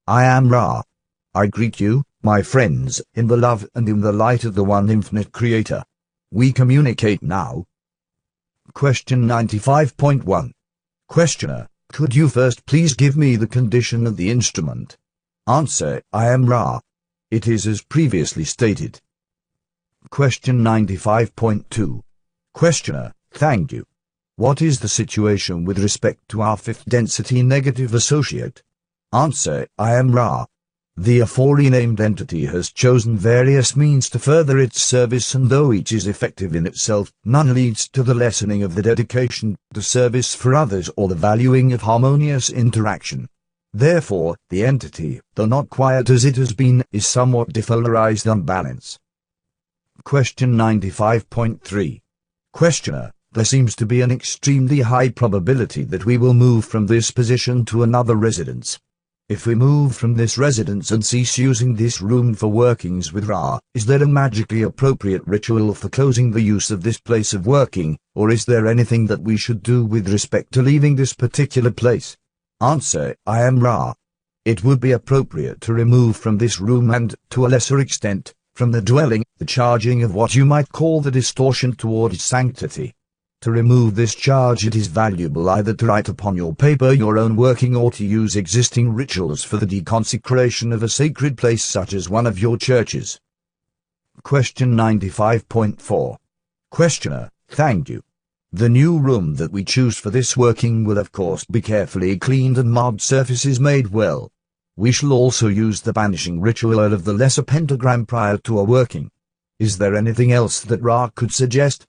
I am Ra. I greet you, my friends, in the love and in the light of the one infinite Creator. We communicate now. Question 95.1. Questioner, could you first please give me the condition of the instrument? Answer, I am Ra. It is as previously stated. Question 95.2. Questioner, thank you. What is the situation with respect to our fifth density negative associate? Answer, I am Ra. The aforenamed entity has chosen various means to further its service, and though each is effective in itself, none leads to the lessening of the dedication to service for others or the valuing of harmonious interaction. Therefore, the entity, though not quiet as it has been, is somewhat depolarized on balance. Question 95.3. Questioner, there seems to be an extremely high probability that we will move from this position to another residence. If we move from this residence and cease using this room for workings with Ra, is there a magically appropriate ritual for closing the use of this place of working, or is there anything that we should do with respect to leaving this particular place? Answer, I am Ra. It would be appropriate to remove from this room and, to a lesser extent, from the dwelling, the charging of what you might call the distortion toward its sanctity. To remove this charge, it is valuable either to write upon your paper your own working or to use existing rituals for the deconsecration of a sacred place such as one of your churches. Question 95.4. Questioner, thank you. The new room that we choose for this working will of course be carefully cleaned and marked surfaces made well. We shall also use the banishing ritual of the lesser pentagram prior to a working. Is there anything else that Ra could suggest?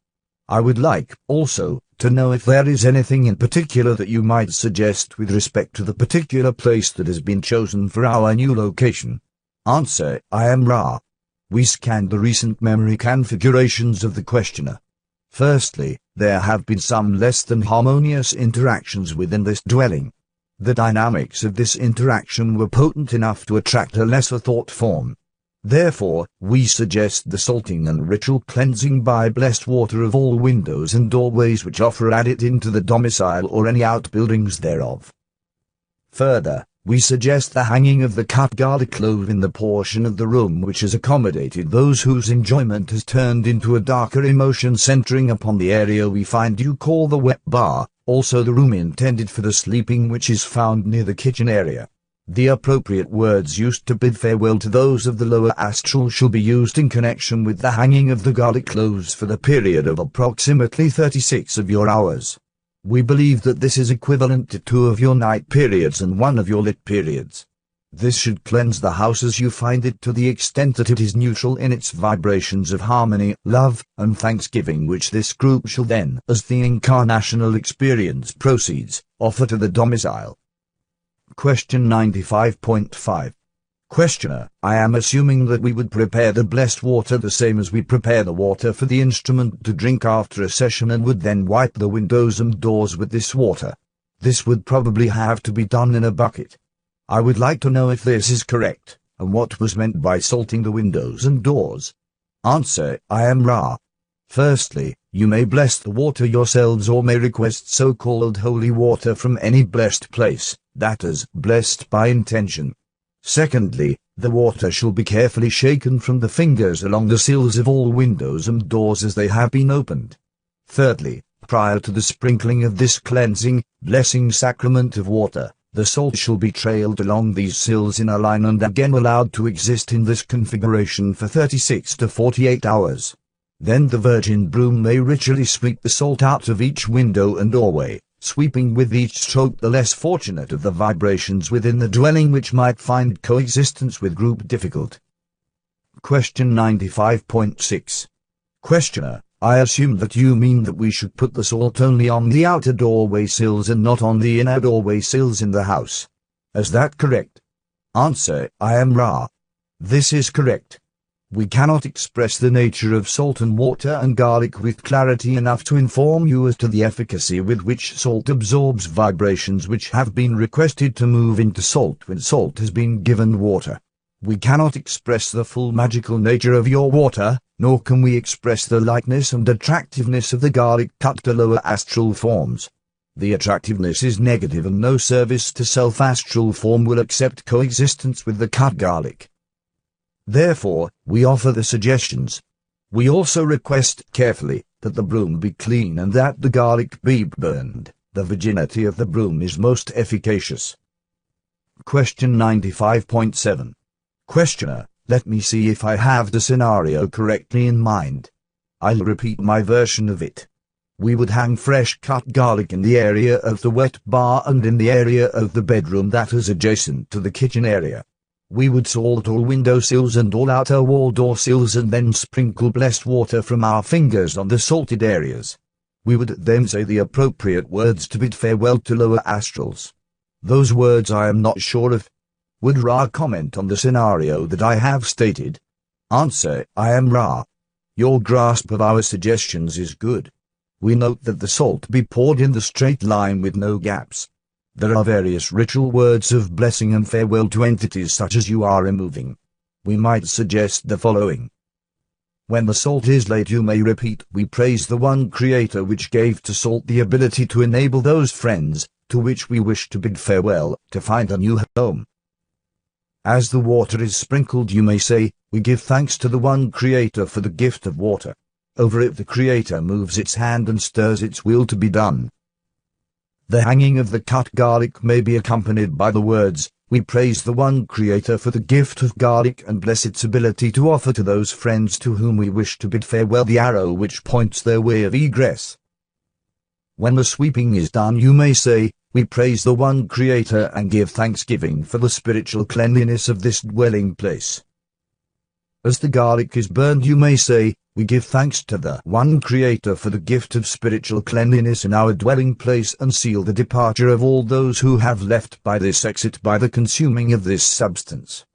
I would like, also, to know if there is anything in particular that you might suggest with respect to the particular place that has been chosen for our new location. Answer, I am Ra. We scanned the recent memory configurations of the questioner. Firstly, there have been some less than harmonious interactions within this dwelling. The dynamics of this interaction were potent enough to attract a lesser thought form. Therefore, we suggest the salting and ritual cleansing by blessed water of all windows and doorways which offer at it into the domicile or any outbuildings thereof. Further, we suggest the hanging of the cut garlic clove in the portion of the room which has accommodated those whose enjoyment has turned into a darker emotion centering upon the area we find you call the wet bar, also the room intended for the sleeping which is found near the kitchen area. The appropriate words used to bid farewell to those of the lower astral shall be used in connection with the hanging of the garlic cloves for the period of approximately 36 of your hours. We believe that this is equivalent to 2 of your night periods and 1 of your lit periods. This should cleanse the house as you find it to the extent that it is neutral in its vibrations of harmony, love, and thanksgiving, which this group shall then, as the incarnational experience proceeds, offer to the domicile. Question 95.5. Questioner, I am assuming that we would prepare the blessed water the same as we prepare the water for the instrument to drink after a session and would then wipe the windows and doors with this water. This would probably have to be done in a bucket. I would like to know if this is correct, and what was meant by salting the windows and doors. Answer, I am Ra. Firstly, you may bless the water yourselves or may request so-called holy water from any blessed place, that is, blessed by intention. Secondly, the water shall be carefully shaken from the fingers along the sills of all windows and doors as they have been opened. Thirdly, prior to the sprinkling of this cleansing, blessing sacrament of water, the salt shall be trailed along these sills in a line and again allowed to exist in this configuration for 36 to 48 hours. Then the virgin broom may ritually sweep the salt out of each window and doorway, sweeping with each stroke the less fortunate of the vibrations within the dwelling which might find coexistence with group difficult. Question 95.6. Questioner, I assume that you mean that we should put the salt only on the outer doorway sills and not on the inner doorway sills in the house. Is that correct? Answer, I am Ra. This is correct. We cannot express the nature of salt and water and garlic with clarity enough to inform you as to the efficacy with which salt absorbs vibrations which have been requested to move into salt when salt has been given water. We cannot express the full magical nature of your water, nor can we express the lightness and attractiveness of the garlic cut to lower astral forms. The attractiveness is negative and no service to self-astral form will accept coexistence with the cut garlic. Therefore, we offer the suggestions. We also request carefully that the broom be clean and that the garlic be burned. The virginity of the broom is most efficacious. Question 95.7. Questioner, let me see if I have the scenario correctly in mind. I'll repeat my version of it. We would hang fresh cut garlic in the area of the wet bar and in the area of the bedroom that is adjacent to the kitchen area. We would salt all window sills and all outer wall door sills and then sprinkle blessed water from our fingers on the salted areas. We would then say the appropriate words to bid farewell to lower astrals. Those words I am not sure of. Would Ra comment on the scenario that I have stated? Answer, I am Ra. Your grasp of our suggestions is good. We note that the salt be poured in the straight line with no gaps. There are various ritual words of blessing and farewell to entities such as you are removing. We might suggest the following. When the salt is laid you may repeat, we praise the one Creator which gave to salt the ability to enable those friends, to which we wish to bid farewell, to find a new home. As the water is sprinkled you may say, we give thanks to the one Creator for the gift of water. Over it the Creator moves its hand and stirs its will to be done. The hanging of the cut garlic may be accompanied by the words, we praise the one Creator for the gift of garlic and bless its ability to offer to those friends to whom we wish to bid farewell the arrow which points their way of egress. When the sweeping is done you may say, we praise the one Creator and give thanksgiving for the spiritual cleanliness of this dwelling place. As the garlic is burned you may say, we give thanks to the one Creator for the gift of spiritual cleanliness in our dwelling place and seal the departure of all those who have left by this exit by the consuming of this substance.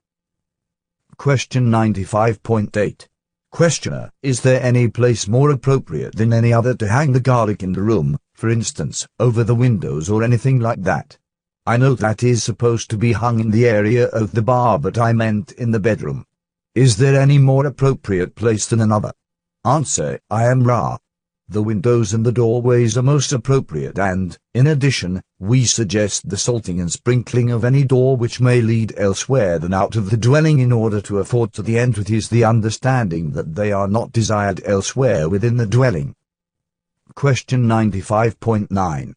Question 95.8. Questioner, is there any place more appropriate than any other to hang the garlic in the room, for instance, over the windows or anything like that? I know that is supposed to be hung in the area of the bar but I meant in the bedroom. Is there any more appropriate place than another? Answer, I am Ra. The windows and the doorways are most appropriate and, in addition, we suggest the salting and sprinkling of any door which may lead elsewhere than out of the dwelling in order to afford to the entities the understanding that they are not desired elsewhere within the dwelling. Question 95.9.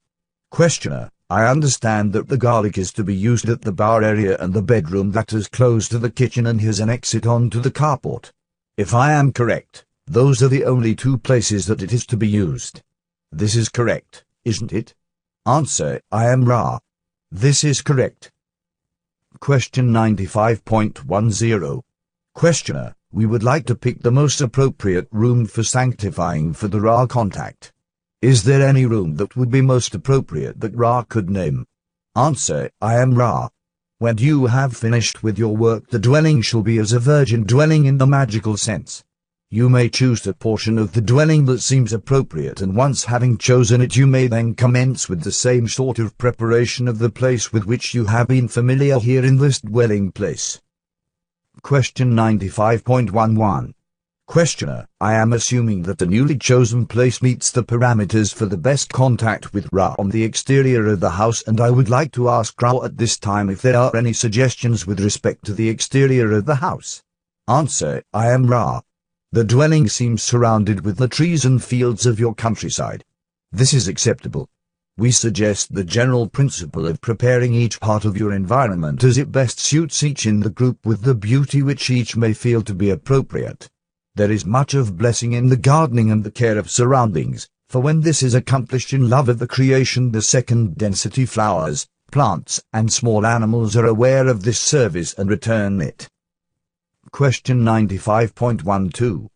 Questioner, I understand that the garlic is to be used at the bar area and the bedroom that is close to the kitchen and has an exit onto the carport. If I am correct, those are the only two places that it is to be used. This is correct, isn't it? Answer, I am Ra. This is correct. Question 95.10. Questioner, we would like to pick the most appropriate room for sanctifying for the Ra contact. Is there any room that would be most appropriate that Ra could name? Answer, I am Ra. When you have finished with your work the dwelling shall be as a virgin dwelling in the magical sense. You may choose the portion of the dwelling that seems appropriate and once having chosen it you may then commence with the same sort of preparation of the place with which you have been familiar here in this dwelling place. Question 95.11. Questioner, I am assuming that the newly chosen place meets the parameters for the best contact with Ra on the exterior of the house and I would like to ask Ra at this time if there are any suggestions with respect to the exterior of the house. Answer, I am Ra. The dwelling seems surrounded with the trees and fields of your countryside. This is acceptable. We suggest the general principle of preparing each part of your environment as it best suits each in the group with the beauty which each may feel to be appropriate. There is much of blessing in the gardening and the care of surroundings, for when this is accomplished in love of the creation the second density flowers, plants, and small animals are aware of this service and return it. Question 95.12.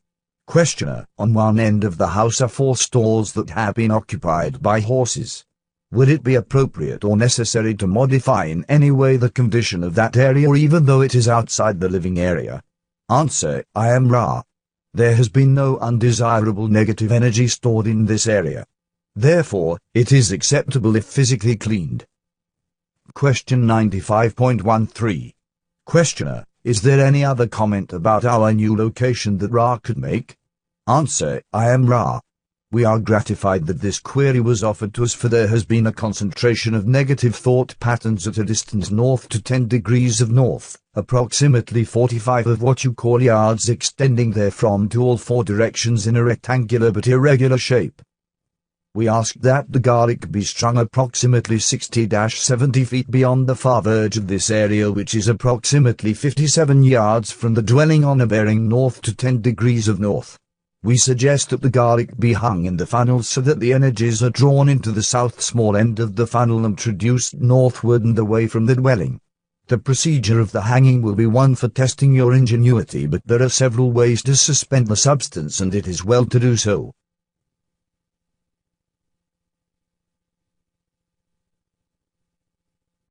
Questioner, on one end of the house are 4 stalls that have been occupied by horses. Would it be appropriate or necessary to modify in any way the condition of that area even though it is outside the living area? Answer, I am Ra. There has been no undesirable negative energy stored in this area. Therefore, it is acceptable if physically cleaned. Question 95.13. Questioner, is there any other comment about our new location that Ra could make? Answer, I am Ra. We are gratified that this query was offered to us, for there has been a concentration of negative thought patterns at a distance north to 10 degrees of north, approximately 45 of what you call yards, extending therefrom to all 4 directions in a rectangular but irregular shape. We ask that the garlic be strung approximately 60-70 feet beyond the far verge of this area, which is approximately 57 yards from the dwelling on a bearing north to 10 degrees of north. We suggest that the garlic be hung in the funnel so that the energies are drawn into the south small end of the funnel and traduced northward and away from the dwelling. The procedure of the hanging will be one for testing your ingenuity, but there are several ways to suspend the substance, and it is well to do so.